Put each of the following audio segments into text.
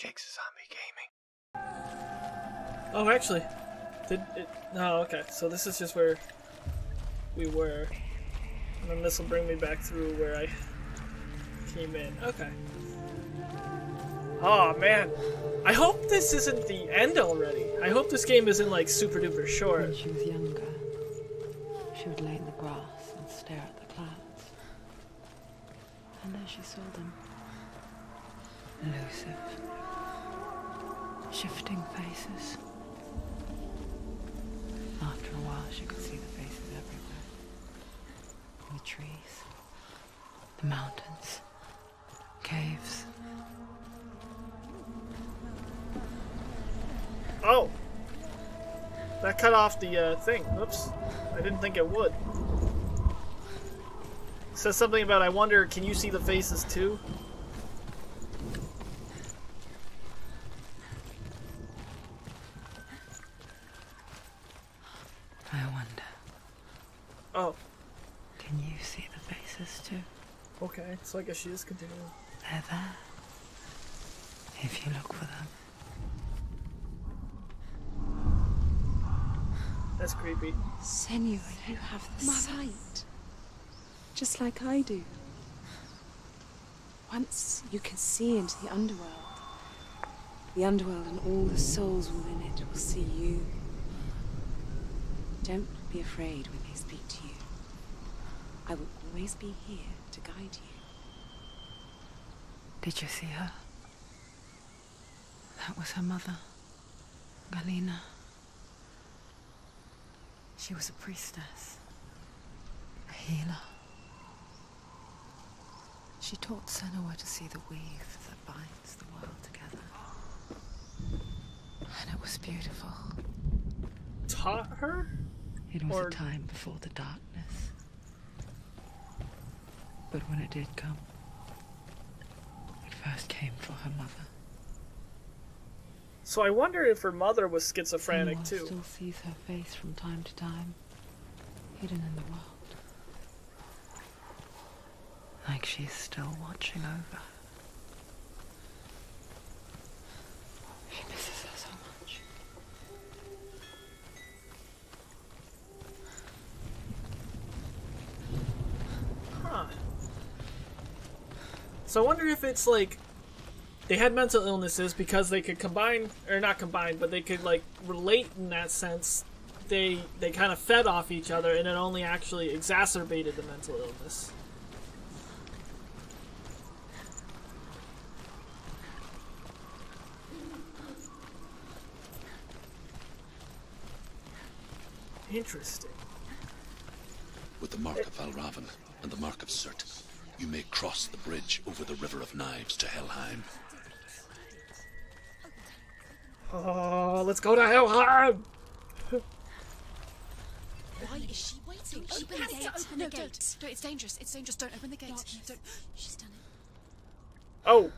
Jakesazombie Gaming. Oh, actually, did it? No, okay. So this is just where we were, and then this will bring me back through where I came in. Okay. Oh man, I hope this isn't the end already. I hope this game isn't like super duper short. When she was younger, she would lay in the grass and stare at the clouds. And there she saw them. Elusive. Shifting faces. After a while, she could see the faces everywhere. In the trees, the mountains, caves. Oh! That cut off the thing. Oops. I didn't think it would. It says something about, I wonder, can you see the faces too? I wonder. Oh. Can you see the faces too? Okay, so I guess she is continuing. They're there. If you look for them. That's creepy. Senua, you have the sight. Just like I do. Once you can see into the underworld. The underworld and all the souls within it will see you. Don't be afraid when they speak to you. I will always be here to guide you. Did you see her? That was her mother, Galina. She was a priestess, a healer. She taught Senua to see the weave that binds the world together. And it was beautiful. Taught her? It was Or... a time before the darkness. But when it did come, it first came for her mother. So I wonder if her mother was schizophrenic Senua too. still sees her face from time to time, hidden in the world. Like she's still watching over. She misses her so much. Huh. So I wonder if it's like they had mental illnesses because they could combine, or not combine, but they could like relate in that sense. They kind of fed off each other, and it only actually exacerbated the mental illness. Interesting. With the mark of Valravan and the mark of Surt, you may cross the bridge over the River of Knives to Helheim. Oh, let's go to Helheim! Why is she waiting? Open the gate. Open the gate. Don't, it's dangerous. It's dangerous. Don't open the gate. Don't. She's done it. Oh!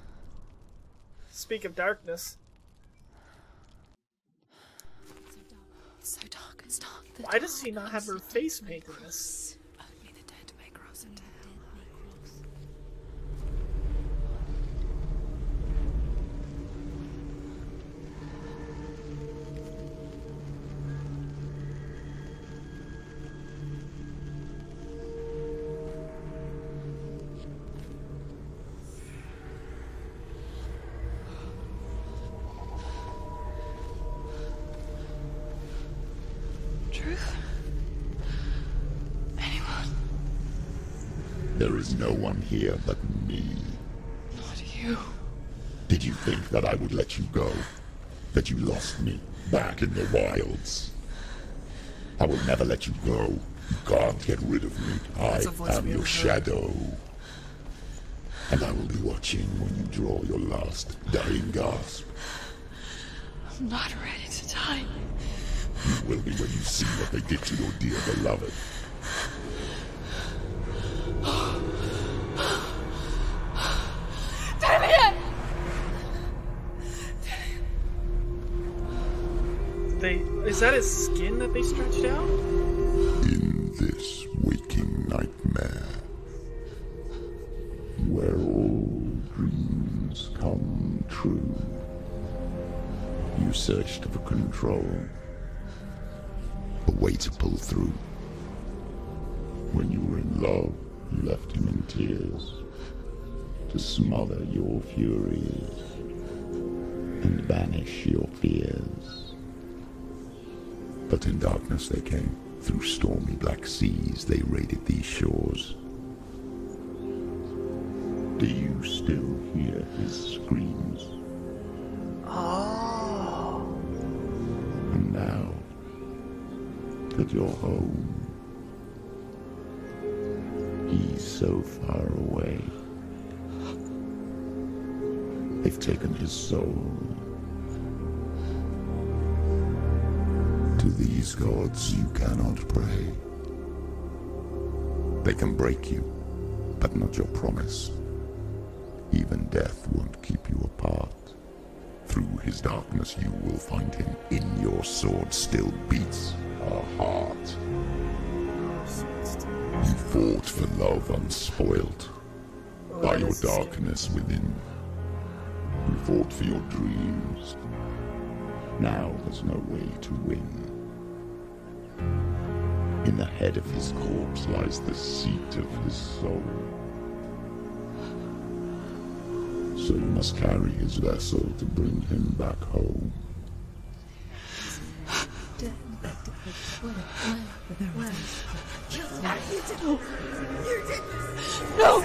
Speak of darkness. It's so dark. It's dark. Why does she not have her face painted this? Only the dead may cross into hell. Truth? Anyone? There is no one here but me. Not you. Did you think that I would let you go? That you lost me back in the wilds? I will never let you go. You can't get rid of me. I am your shadow. And I will be watching when you draw your last dying gasp. I'm not ready to die. You will be when you see what they did to your dear beloved. Is that his skin that they stretched out? In this waking nightmare, where all dreams come true, You searched for control. A way to pull through. When you were in love, you left him in tears. To smother your furies. And banish your fears. But in darkness they came. Through stormy black seas they raided these shores. Do you still hear his screams? Oh. And now that you're home, he's so far away. They've taken his soul. To these gods you cannot pray. They can break you, but not your promise. Even death won't keep you apart. Through his darkness you will find him. In your sword still beats a heart. You fought for love unspoilt. By your darkness within. You fought for your dreams. Now there's no way to win. In the head of his corpse lies the seat of his soul. So you must carry his vessel to bring him back home. No!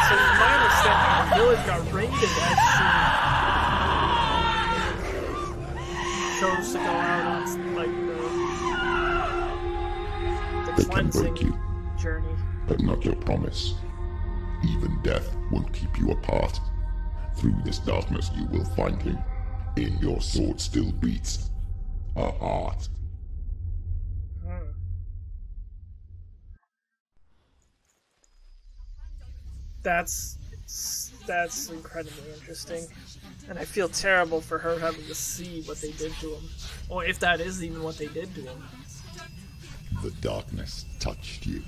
So my understanding, the village got raided as she chose to go out on like the They can break you, journey. but not your promise. Even death won't keep you apart. Through this darkness you will find him. In your sword still beats a heart. That's incredibly interesting, and I feel terrible for her having to see what they did to him, or if that is even what they did to him. The darkness touched you.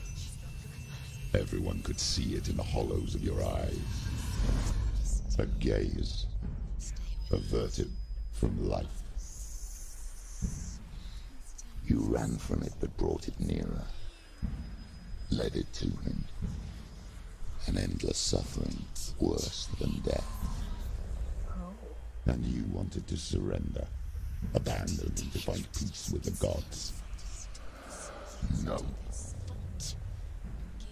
Everyone could see it in the hollows of your eyes. A gaze averted from life. You ran from it but brought it nearer. Led it to him. An endless suffering, worse than death. And you wanted to surrender, abandon and to find peace with the gods. No.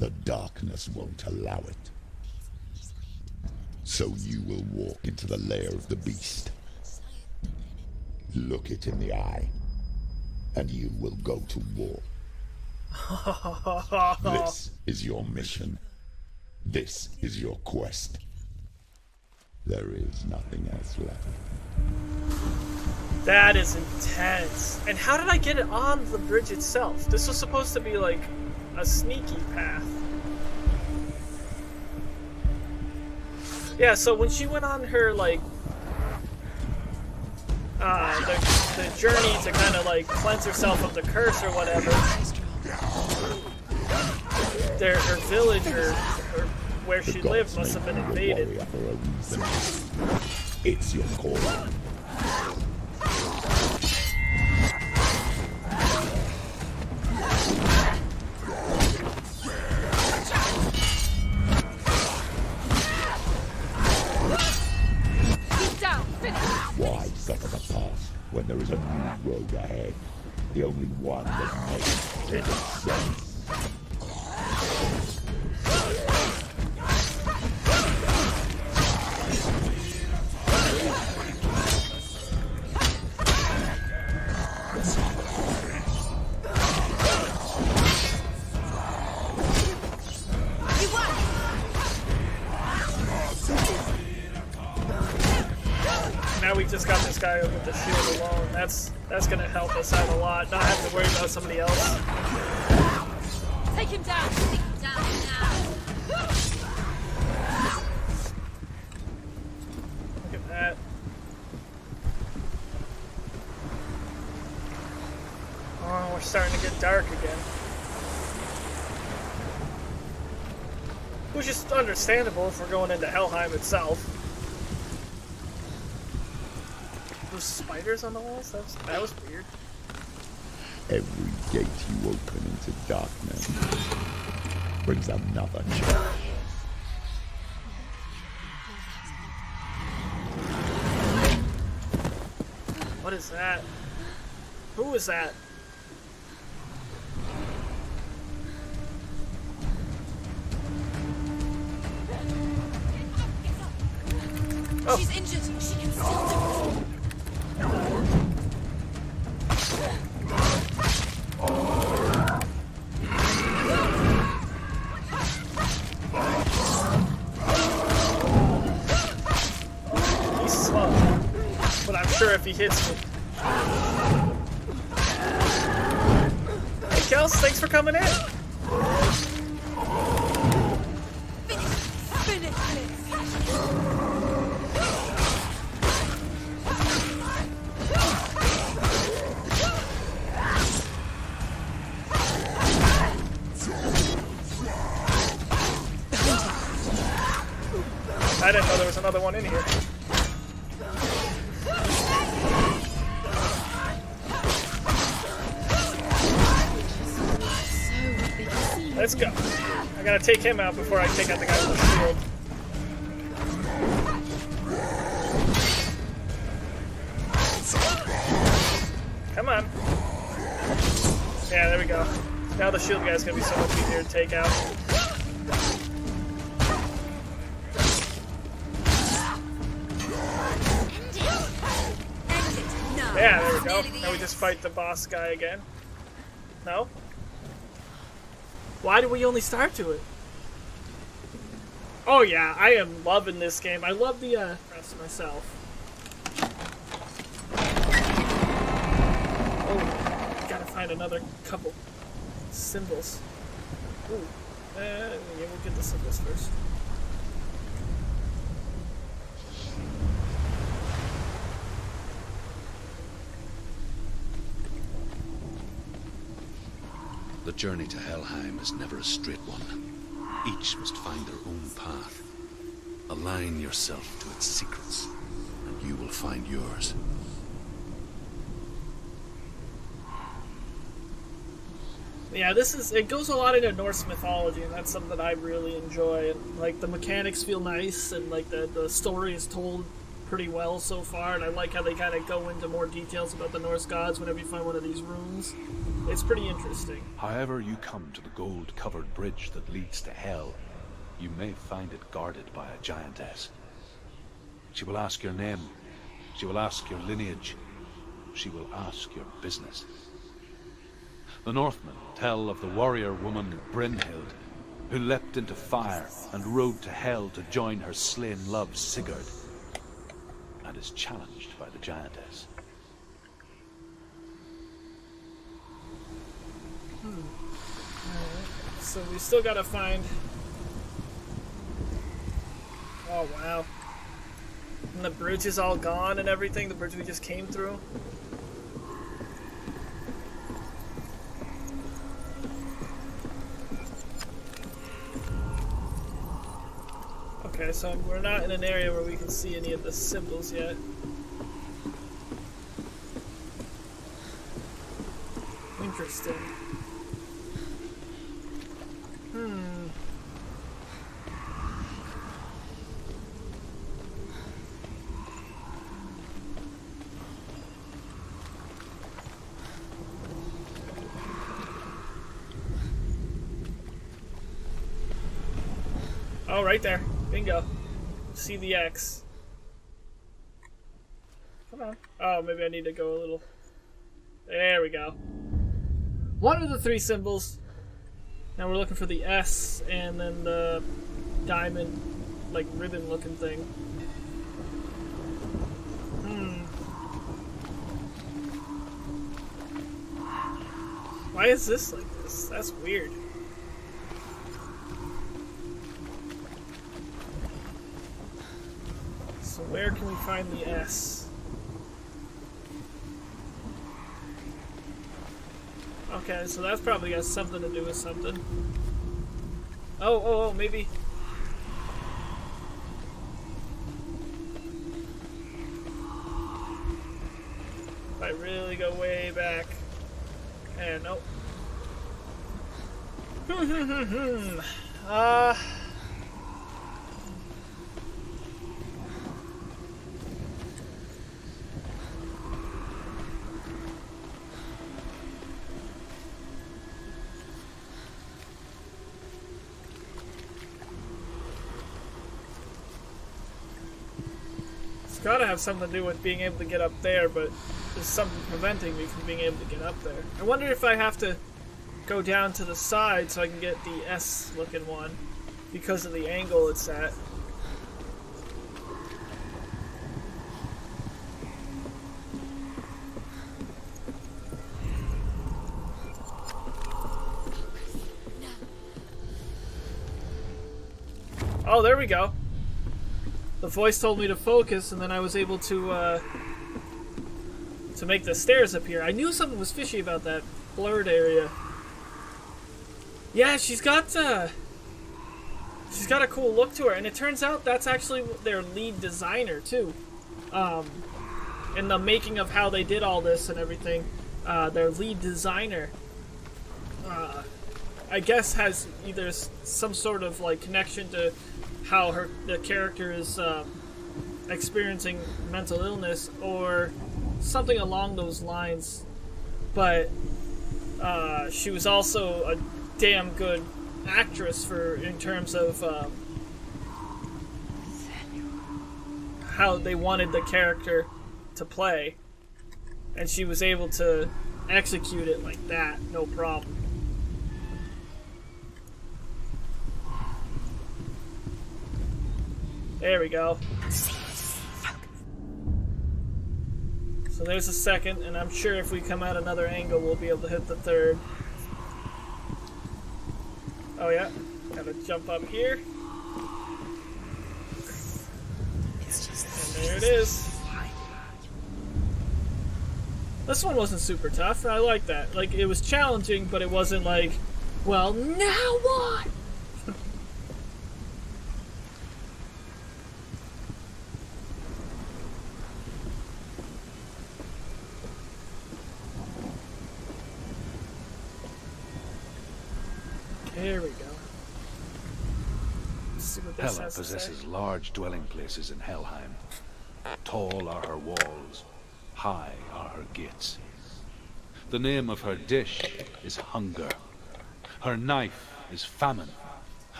The darkness won't allow it. So you will walk into the lair of the beast. Look it in the eye, and you will go to war. This is your mission. This is your quest. There is nothing else left. That is intense. And how did I get it on the bridge itself? This was supposed to be like a sneaky path. Yeah, so when she went on her like the journey to kind of like cleanse herself of the curse or whatever, her village or where she lived must have been invaded. It's your calling. Why suffer the past when there is a new road ahead? The only one that makes any sense. Now we just got this guy with the shield alone. That's gonna help us out a lot. Not have to worry about somebody else. Take him down! Take him down now! Look at that. again. Which is understandable if we're going into Helheim itself. Those spiders on the walls? That was weird. Every gate you open into darkness brings another challenge. What is that? Who is that? Oh. She's injured. She can still do it. He's slow, but I'm sure if he hits me. Hey, Kels, thanks for coming in. Finish this. I didn't know there was another one in here. Let's go. I gotta take him out before I take out the guy with the shield. Come on. Yeah, there we go. Now the shield guy's gonna be so much easier to take out. Yeah, there we go. Now we just fight the boss guy again. No? Why did we only start to it? Oh yeah, I am loving this game. I love the rest myself. Oh, gotta find another couple symbols. Ooh, yeah, we'll get the symbols first. The journey to Helheim is never a straight one. Each must find their own path. Align yourself to its secrets, and you will find yours. Yeah, it goes a lot into Norse mythology, and that's something that I really enjoy. And like the mechanics feel nice, and like the story is told pretty well so far. And I like how they kind of go into more details about the Norse gods whenever you find one of these runes. It's pretty interesting. However you come to the gold-covered bridge that leads to Hell, you may find it guarded by a giantess. She will ask your name. She will ask your lineage. She will ask your business. The Northmen tell of the warrior woman Brynhild, who leapt into fire and rode to Hell to join her slain love Sigurd, and is challenged by the giantess. So we still gotta find... Oh, wow. And the bridge is all gone and everything, the bridge we just came through. Okay, so we're not in an area where we can see any of the symbols yet. Interesting. Oh, right there. Bingo. See the X. Come on. Oh, maybe I need to go a little... There we go. One of the three symbols. Now we're looking for the S and then the diamond, like, ribbon looking thing. Why is this like this? That's weird. So where can we find the S? Okay, Okay, so that's probably got something to do with something. Oh, maybe. If I really go way back. And nope. It's gotta have something to do with being able to get up there, but there's something preventing me from being able to get up there. I wonder if I have to go down to the side so I can get the S-looking one because of the angle it's at. Oh, there we go. The voice told me to focus, and then I was able to make the stairs appear. I knew something was fishy about that blurred area. Yeah, she's got a cool look to her, and it turns out that's actually their lead designer too. In the making of how they did all this and everything, their lead designer, I guess, has either some sort of like connection to how the character is experiencing mental illness or something along those lines. But she was also a damn good actress in terms of how they wanted the character to play, and she was able to execute it like that, no problem. There we go. So there's a second, and I'm sure if we come at another angle, we'll be able to hit the third. Oh yeah, gotta jump up here. And there it is. This one wasn't super tough. I like that. Like, it was challenging, but it wasn't like, well, now what? There we go. Let's see what this Hela has to say. possesses large dwelling places in Helheim. Tall are her walls, high are her gates. The name of her dish is hunger. Her knife is famine.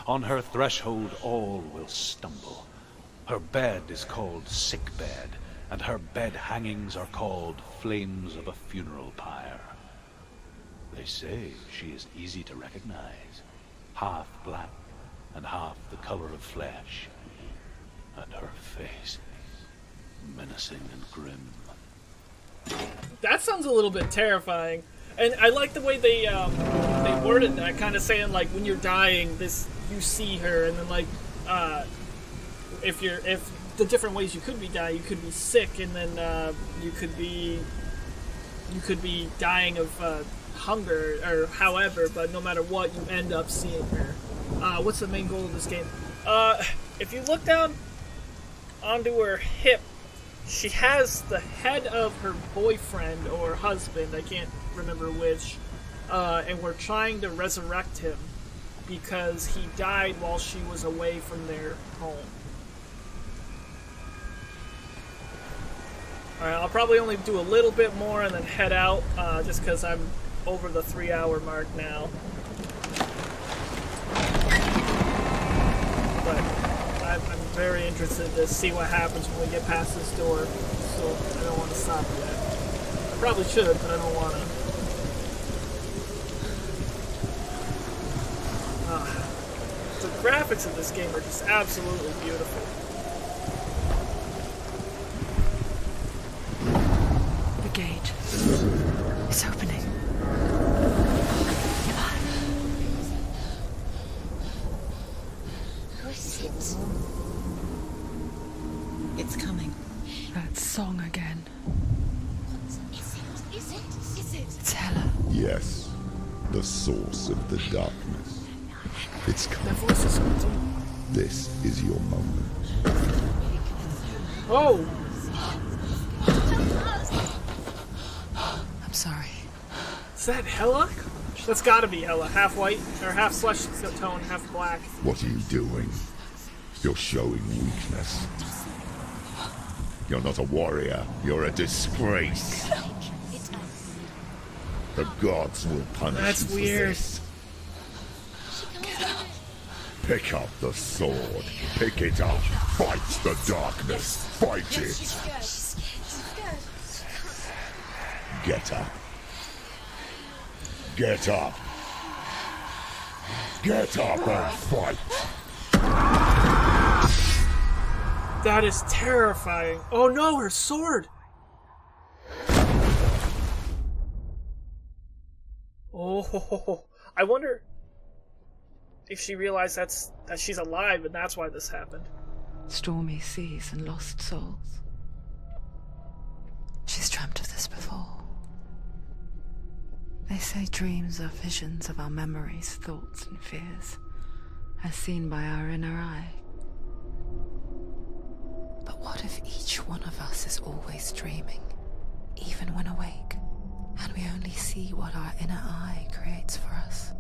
On her threshold all will stumble. Her bed is called sick bed, and her bed hangings are called flames of a funeral pyre. They say she is easy to recognize, half black and half the color of flesh, and her face menacing and grim. That sounds a little bit terrifying, and I like the way they worded that, kind of saying like when you're dying, you see her, and then like if the different ways you could be dying, you could be sick, and then you could be dying of hunger or however, but no matter what, you end up seeing her. What's the main goal of this game? If you look down onto her hip, she has the head of her boyfriend or husband, I can't remember which, and we're trying to resurrect him because he died while she was away from their home. Alright, I'll probably only do a little bit more and then head out, just because I'm over the 3-hour mark now. But I'm very interested to see what happens when we get past this door, so I don't want to stop yet. I probably should, but I don't want to. The graphics of this game are just absolutely beautiful. The gate. It's opening. Who is it? It's coming. That song again. Is it? It's Hela. Yes, the source of the darkness. It's That come. voice is so deep. This is your moment. Oh! I'm sorry. Is that Hela? That's gotta be Hela. Half white, or half flesh tone, half black. What are you doing? You're showing weakness. You're not a warrior. You're a disgrace. The gods will punish That's you for weird. this. Pick up the sword. Pick it up. Fight the darkness. Fight it. Get up. Get up. Get up and fight. That is terrifying. Oh no, her sword! Oh, I wonder if she realized that she's alive and that's why this happened. Stormy seas and lost souls. She's dreamt of this before. They say dreams are visions of our memories, thoughts, and fears, as seen by our inner eye. But what if each one of us is always dreaming, even when awake, and we only see what our inner eye creates for us?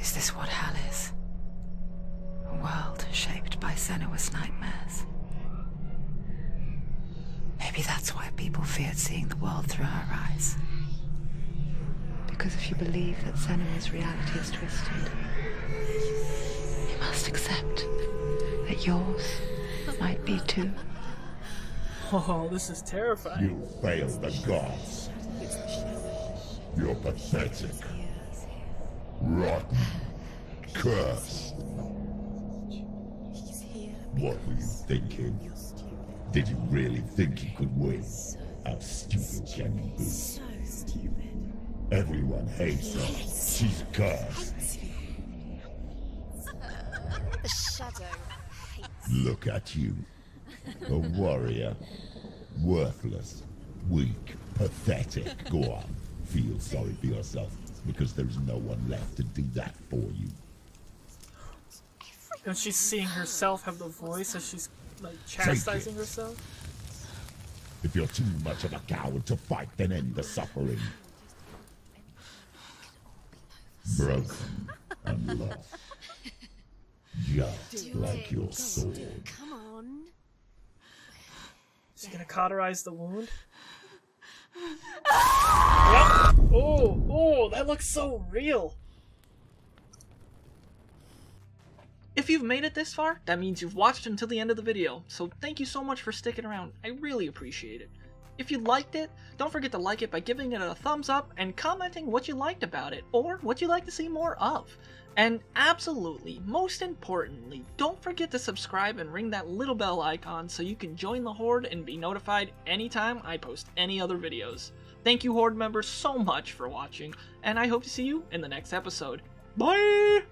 Is this what hell is? A world shaped by Senua's nightmares. Maybe that's why people feared seeing the world through her eyes. Because if you believe that Senua's reality is twisted, you must accept that yours might be too. Oh, this is terrifying. You failed the gods. You're pathetic. Rotten. Cursed. What were you thinking? Did you really think you could win? How stupid can you be? So stupid. Everyone hates her. She's cursed. The shadow hates. Look at you. A warrior. Worthless. Weak. Pathetic. Go on. Feel sorry for yourself, because there's no one left to do that for you. And she's seeing herself have the voice as she's like chastising herself. If you're too much of a coward to fight, then end the suffering. Broken and lost. Just like your sword. Come on. Is she gonna cauterize the wound? Yep. Oh, that looks so real. If you've made it this far, that means you've watched until the end of the video, so thank you so much for sticking around. I really appreciate it. If you liked it, don't forget to like it by giving it a thumbs up and commenting what you liked about it, or what you'd like to see more of. And absolutely, most importantly, don't forget to subscribe and ring that little bell icon so you can join the Horde and be notified anytime I post any other videos. Thank you Horde members so much for watching, and I hope to see you in the next episode. Bye!